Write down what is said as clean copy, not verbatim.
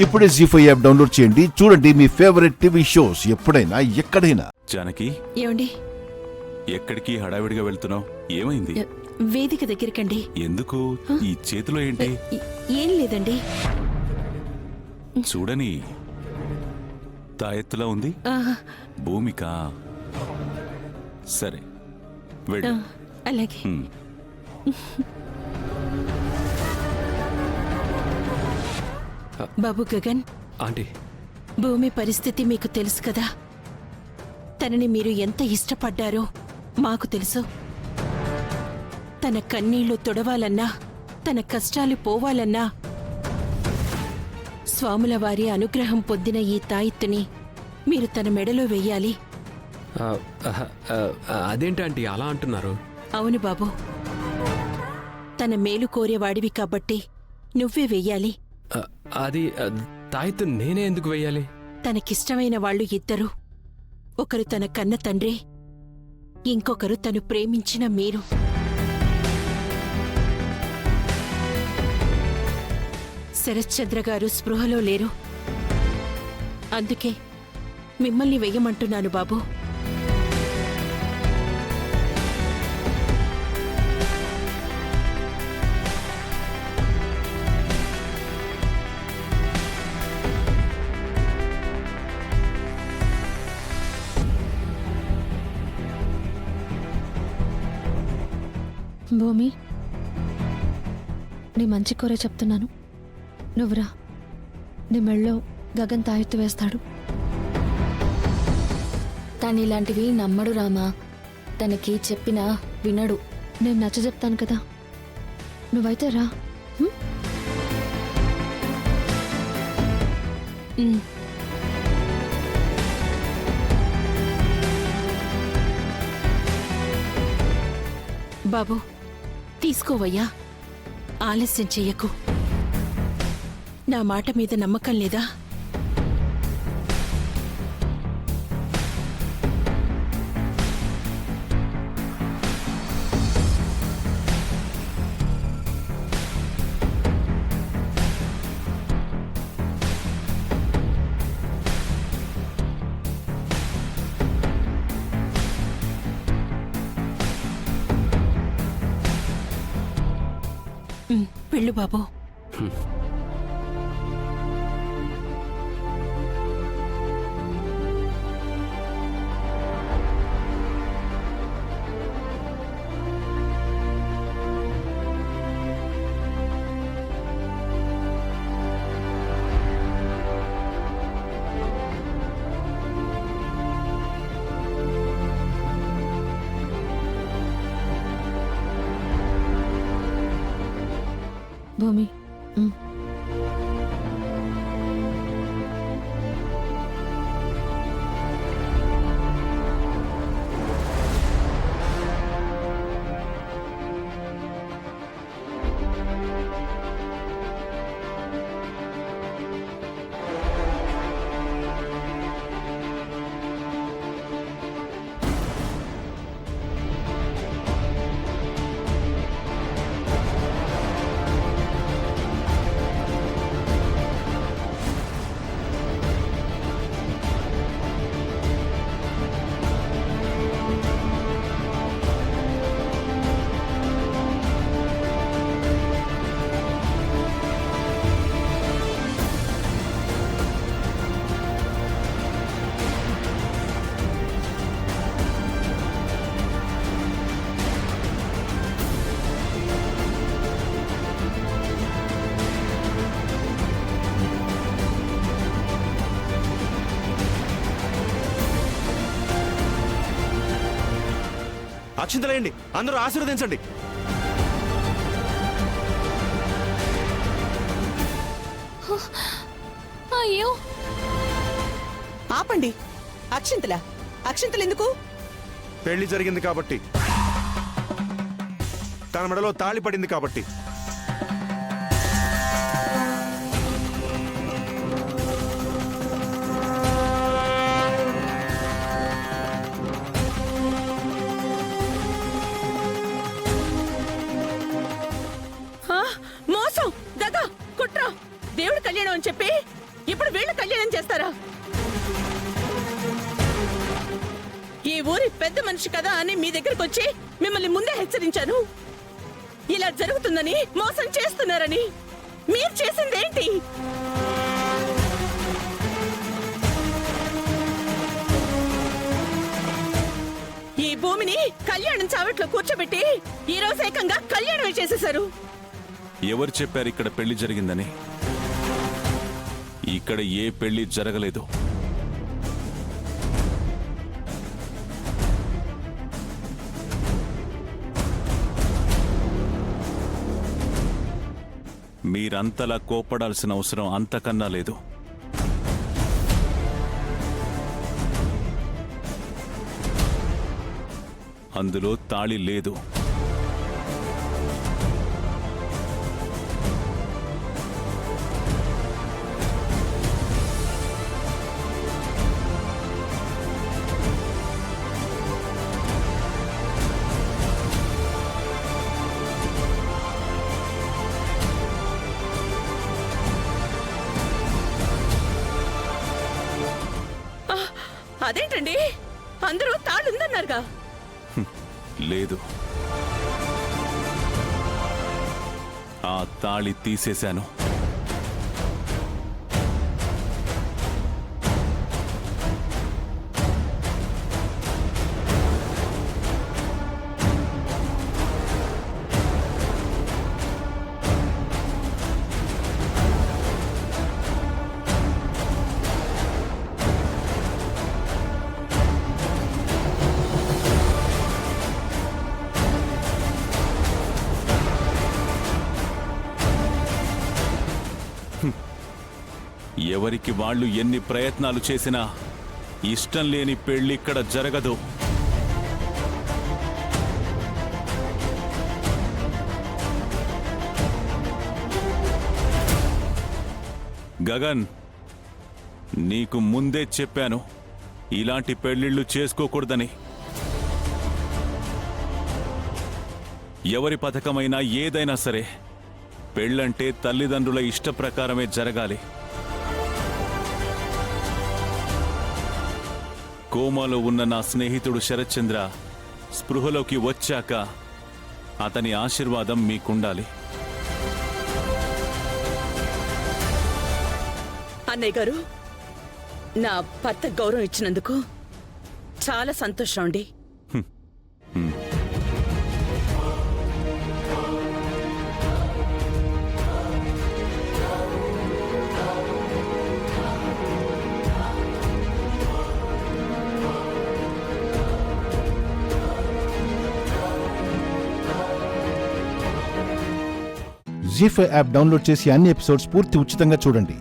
ఇప్పుడే జీ5 app download చేయండి. చూడండి మీ ఫేవరెట్ టీవీ షోస్ ఎప్పుడైనా ఎక్కడైనా. జానకి, ఏమండి? ఎక్కడికి హడావిడిగా వెళ్తున్నావు? ఏమైంది? వేదిక దగ్గరికండి. ఎందుకు? ఈ చేతిలో ఏంటి? ఏం లేదండి. చూడని తాయెత్తులా ఉంది. భూమిక. సరే వెళ్ళు. అలాగే. బాబు గగన్, ఆంటీ, భూమి పరిస్థితి మీకు తెలుసు కదా. తనని మీరు ఎంత ఇష్టపడ్డారో మాకు తెలుసు. తన కన్నీళ్లు తొడవాలన్నా, తన కష్టాలు పోవాలన్నా స్వాముల వారి అనుగ్రహం పొందిన ఈ తాయిత్తుని మీరు తన మెడలో వెయ్యాలి. అదేంటి ఆంటీ అలా అంటున్నారు? అవును బాబు, తన మేలు కోరేవాడివి కాబట్టి నువ్వే వెయ్యాలి. అది తాయిత్తు నేనే ఎందుకు వెయ్యాలి? తనకిష్టమైన వాళ్ళు ఇద్దరు. ఒకరు తన కన్న తండ్రి, ఇంకొకరు తను ప్రేమించిన మీరు. శరశ్చంద్ర గారు స్పృహలో లేరు. అందుకే మిమ్మల్ని వెయ్యమంటున్నాను బాబు. భూమి, నీ మంచి కోరే చెప్తున్నాను, నువ్వురా. నీ మెళ్ళో గగన్ తాయెత్తు వేస్తాడు. తను ఇలాంటివి నమ్మడు రామా. తనకి చెప్పినా వినడు. నేను నచ్చ చెప్తాను కదా, నువ్వైతే రా. బాబు తీసుకోవయ్యా, ఆలస్యం చెయ్యకు. నా మాట మీద నమ్మకం లేదా? వెళ్ళు బాబు. భూమి, అక్షింతలేయండి, అందరూ ఆశీర్వదించండి. అయ్యో, ఆపండి. అక్షింతలు ఎందుకు? పెళ్లి జరిగింది కాబట్టి, తన మెడలో తాళి పడింది కాబట్టి. మోసం, దగా, కుట్ర. దేవుడి కళ్యాణం అని చెప్పి ఇప్పుడు వీళ్ళు కళ్యాణం చేస్తారా? ఈ ఊరి పెద్ద మనిషి కదా అని మీ దగ్గరకు వచ్చి మిమ్మల్ని ముందే హెచ్చరించాను. ఇలా జరుగుతుందని, మోసం చేస్తున్నారని. మీరు చేసిందేంటి? ఈ భూమిని కళ్యాణం చావట్లో కూర్చోబెట్టి ఈ రోజు ఏకంగా కళ్యాణమే చేసేశారు. ఎవరు చెప్పారు ఇక్కడ పెళ్లి జరిగిందని? ఇక్కడ ఏ పెళ్లి జరగలేదు. మీరంతలా కోపడాల్సిన అవసరం అంతకన్నా లేదు. అందులో తాళి లేదు. అదేంటండి, అందరూ తాళుందన్నారుగా? లేదు. ఆ తాళి తీసేశాను. ఎవరికి వాళ్ళు ఎన్ని ప్రయత్నాలు చేసినా ఇష్టం లేని పెళ్లిక్కడ జరగదు. గగన్, నీకు ముందే చెప్పాను ఇలాంటి పెళ్లిళ్ళు చేసుకోకూడదని. ఎవరి పథకమైనా ఏదైనా సరే పెళ్ళంటే తల్లిదండ్రుల ఇష్ట ప్రకారమే జరగాలి. కోమాలో ఉన్న నా స్నేహితుడు శరత్చంద్ర స్పృహలోకి వచ్చాక అతని ఆశీర్వాదం మీకుండాలి. అన్నయ్య గారు, నా భర్త గౌరవం ఇచ్చినందుకు చాలా సంతోషం అండి. జీ5 యాప్ డౌన్లోడ్ చేసి అన్ని ఎపిసోడ్స్ పూర్తి ఉచితంగా చూడండి.